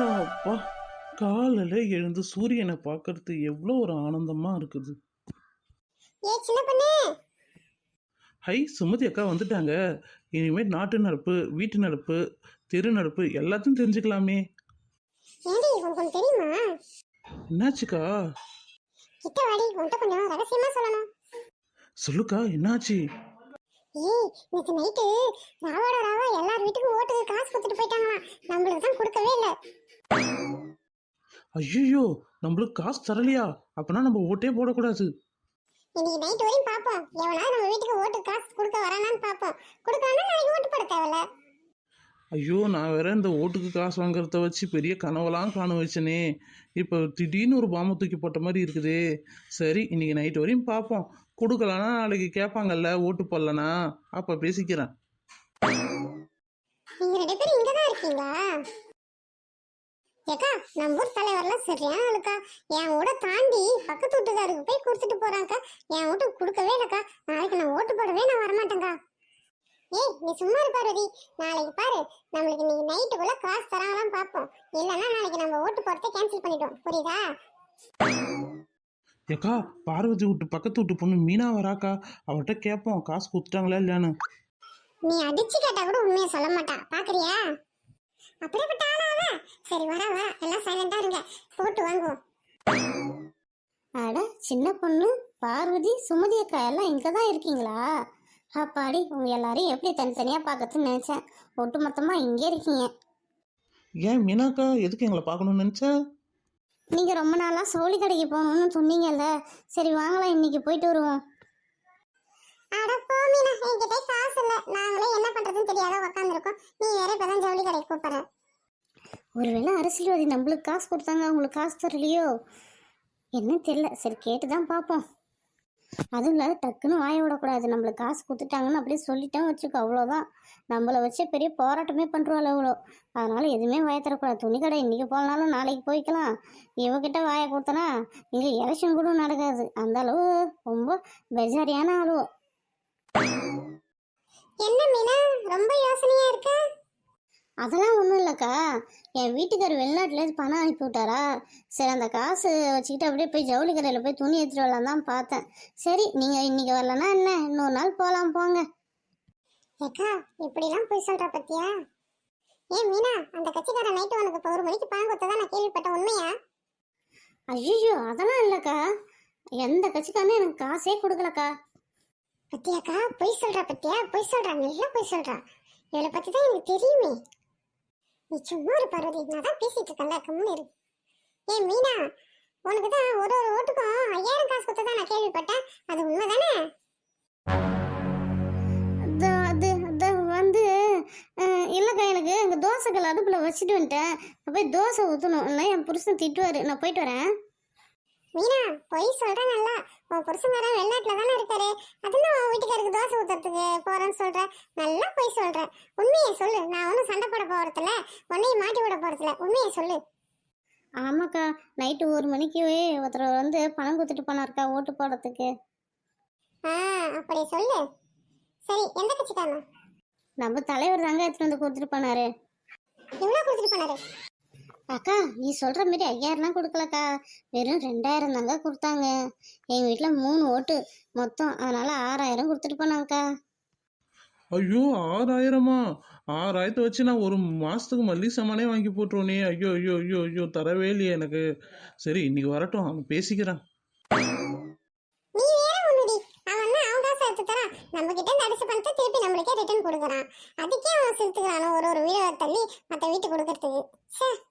அப்பா, காலையில எழுந்து சூரியனை பார்க்கறது எவ்வளோ ஒரு ஆனந்தமா இருக்குது. ஏ சின்ன பொண்ணு, ஹை, சுமதி அக்கா வந்துட்டாங்க. இனிமேல் நாட்டு நடப்பு, வீட்டு நடப்பு, தெரு நடப்பு எல்லாத்தையும் தெரிஞ்சுக்கலாமே. ஏண்டி உனக்கு ஒண்ணு தெரியுமா? என்னாச்சுக்கா? கிட்ட வாடி, உன்கிட்ட கொஞ்சம் ரகசியமா சொல்லணும். சொல்லுக்கா, என்னாச்சு? ஏய், நேற்று நைட்டு ராவோட ராவா எல்லார் வீட்டுக்கும் ஓட்டுக்கு காசு கொடுத்துட்டு போயிட்டாங்களாம். நம்மளுக்கு தான் கொடுக்கவே இல்லை. ஐயோ, நம்மளுக்கு காசு தரலையா? அப்பனா நம்ம ஓட்டே போடக்கூடாது. இன்னைக்கு நைட் வரையும் பார்ப்போம், எவனாவது நம்ம வீட்டுக்கு ஓட்டுக்கு காசு கொடுக்க வரானான்னு பார்ப்போம். கொடுக்கலன்னா நாளைக்கு ஓட்டு போட தேவையில்ல. ஐயோ, நான் வேற இந்த ஓட்டுக்கு காசு வாங்குறத வச்சு பெரிய கனவெல்லாம் காண வச்சனே. இப்போ திடீர்னு ஒரு பாம்பை தூக்கி போட்ட மாதிரி இருக்குதே. சரி, இன்னைக்கு நைட் வரையும் பார்ப்போம். கொடுக்கலன்னா நாளைக்கு கேட்பாங்கல்ல ஓட்டு போடலனா, அப்போ பேசிக்கிறேன். நீங்க ரெண்டு பேரும் இங்கதான் இருக்கீங்களா? ஏக்கா, நம்ம ஊர் தலைவர்லாம் சரியான ஆளுக்கா. என் வீட தாண்டி பக்கத்து வீட்டுக்காருக்கு போய் கொடுத்துட்டு போறாங்கக்கா. என் வீட்டுக்கு கொடுக்கவே இல்லக்கா. நாளைக்கு நான் ஓட்டு போடவே நான் வரமாட்டேங்க்கா. ஏய், நீ சும்மா இரு பார்வதி. நாளைக்கு பாரு, நம்மளுக்கு இன்னைக்கு நைட்டுக்குள்ள காசு தராங்களாம் பார்ப்போம். இல்லைன்னா நாளைக்கு நம்ம ஓட்டு போறதை கேன்சல் பண்ணிட்டோம். புரியுதா? ஏக்கா, பார்வதி வீட்டு பக்கத்து வீட்டு பொண்ணு மீனா வராக்கா. அவர்கிட்ட கேட்போம் காசு கொடுத்துட்டாங்களா இல்லையான்னு. நீ அடிச்சு கேட்டா கூட உண்மையை சொல்ல மாட்டா, பாக்குறியா? அப்படிப்பட்ட ஆளாவ. சரி, வரவா, எல்லாம் சைலண்டா இருங்க, போட்டு வாங்குவோம். அட சின்ன பொண்ணு பார்வதி, சுமதி அக்கா எல்லாம் இங்கே தான் இருக்கீங்களா? அப்பாடி, உங்க எல்லாரையும் எப்படி தனித்தனியாக பார்க்கறதுன்னு நினச்சேன். ஒட்டு மொத்தமாக இங்கே இருக்கீங்க. ஏன் மீனாக்கா எதுக்கு எங்களை பார்க்கணும்னு நினச்சா? நீங்கள் ரொம்ப நாளாக சோழி கடைக்கு போகணும்னு சொன்னீங்கல்ல. சரி வாங்கலாம், இன்னைக்கு போயிட்டு வருவோம். அட போ மீனா, என்கிட்ட காசு இல்ல. நாங்களே என்ன பண்றதுன்னு தெரியாத உட்காந்துருக்கோம். நீ வேற இப்பதான் ஜவுளி கடைக்கு கூப்பிடுற. ஒருவேளை அரசியல்வாதி நம்மளுக்கு காசு கொடுத்தாங்க, உங்களுக்கு காசு தரலையோ என்ன தெரியல. சரி கேட்டு தான் பார்ப்போம். அதுவும் இல்லாத டக்குன்னு வாய விடக்கூடாது. நம்மளுக்கு காசு கொடுத்துட்டாங்கன்னு அப்படியே சொல்லிட்டோம் வச்சுக்கோ, அவ்வளோதான். நம்மளை வச்சு பெரிய போராட்டமே பண்ணுறோம் அவ்வளோ. அதனால எதுவுமே வாய தரக்கூடாது. துணி கடை இன்றைக்கி போனாலும் நாளைக்கு போய்க்கலாம். இவகிட்ட வாயை கொடுத்தனா இங்கே எலெக்ஷன் கூட நடக்காது. அந்த அளவு ரொம்ப பெஜாரியான அளவு. என்ன மீனா, ரொம்ப யோசனையா இருக்க? அதெல்லாம் ஒன்றும் இல்லைக்கா. என் வீட்டுக்கார் வெளிநாட்டிலேருந்து பணம் அனுப்பி விட்டாரா. சரி, அந்த காசு வச்சுக்கிட்டு அப்படியே போய் ஜவுளி கடையில் போய் துணி எடுத்துகிட்டு வரலாம் தான் பார்த்தேன். சரி, நீங்கள் இன்றைக்கி வரலன்னா என்ன, இன்னொரு நாள் போகலாம் போங்க. ஏக்கா, இப்படிலாம் போய் சொல்ற பத்தியா? ஏன் மீனா, அந்த கட்சிக்காரன் நைட்டு உனக்கு இப்போ 1 மணிக்கு பணம் கொடுத்ததா நான் கேள்விப்பட்டேன், உண்மையா? ஐயோ, அதெல்லாம் இல்லைக்கா. எந்த கட்சிக்காரனும் எனக்கு காசே கொடுக்கலக்கா. பத்தியாக்கா, பொய் சொல்றா பத்தியா? பொய் சொல்றா, நல்லா பொய் சொல்றா. இவளை பத்தி தான் எனக்கு தெரியுமே. நீ சும்மா ஒரு பார்வதி, நான் தான் பேசிட்டு இருக்கேன்ல, கம்முன்னு இரு. ஏன் மீனா, உனக்கு தான் ஒரு ஓட்டுக்கும் 5000 காசு கொடுத்ததா நான் கேள்விப்பட்டேன். அது உண்மைதானே? அது வந்து இல்லைக்கா, எனக்கு அங்கே தோசைகள் அடுப்பில் வச்சுட்டு வந்துட்டேன். போய் தோசை ஊற்றணும், இல்லை என் புருஷன் திட்டுவார். நான் போயிட்டு வரேன். மீனா, பொய் சொல்ற நல்லா. உன் புருஷன்காரன் வெளிநாட்டுல தானே இருக்காரு. அதுன்னு உன் வீட்டுக்காருக்கு தோசை ஊத்துறதுக்கு போறேன்னு சொல்ற. நல்லா பொய் சொல்ற. உண்மையை சொல்லு. நான் ஒன்றும் சண்டை போட போறதில்ல, உன்னையும் மாட்டி விட போறதில்ல. உண்மையை சொல்லு. ஆமாக்கா, நைட்டு 1 மணிக்கு ஒருத்தர் வந்து பணம் கொடுத்துட்டு போனாருக்கா ஓட்டு போடுறதுக்கு. அப்படி சொல்லு. சரி, எந்த கட்சிக்காரன்? நம்ம தலைவர் தாங்க எடுத்துட்டு வந்து கொடுத்துட்டு போனாரு. எவ்வளோ கொடுத்துட்டு போனாரு? அக்கா, நீ சொல்ற மாதிரி 5000லாம் கொடுக்கலக்கா, வெறும் 2000 தாங்க கொடுத்தாங்க. எங்க வீட்டுல 3 ஓட்டு மொத்தம், அதனால 6000 கொடுத்துட்டு போனாங்கக்கா. ஐயோ, 6000மா? 6000 வச்சு நான் ஒரு மாசத்துக்கு மல்லி சாமானே வாங்கி போட்டுருவோனே. ஐயோ ஐயோ ஐயோ ஐயோ, தரவே இல்லையே எனக்கு. சரி, இன்னைக்கு வரட்டும், அவன் பேசிக்கிறேன். நீ வேற ஒண்ணுடி. அவன் அவன் காசை எடுத்து தரான், நம்ம கிட்ட இருந்து அடிச்சு பணத்தை திருப்பி நம்மளுக்கே ரிட்டர்ன் கொடுக்குறான். அதுக்கே அவன் செலுத்துக்கிறானோ ஒரு வீடை தள்ளி மற்ற வீட்டுக்கு கொடுக்கறதுக்கு.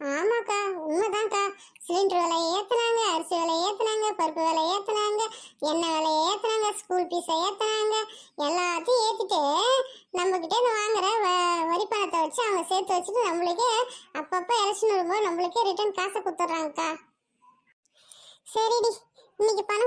ஆமாக்கா, உண்மைதான்க்கா. சிலிண்டர் விலை ஏத்துனாங்க, அரிசி விலை ஏத்துனாங்க, பருப்பு விலை ஏத்துனாங்க, எண்ணெய் விலை ஏத்துனாங்க, ஸ்கூல் ஃபீஸை ஏத்துனாங்க. எல்லாத்தையும் ஏத்திட்டு நம்ம கிட்ட இருந்து வாங்குற வரி பணத்தை வச்சு அவங்க சேர்த்து வச்சுட்டு நம்மளுக்கே அப்பப்போ எலெக்ஷன் வரும்போது நம்மளுக்கே ரிட்டர்ன் காசை கொடுத்துட்றாங்கக்கா. சரிடி, இன்னைக்கு பணம்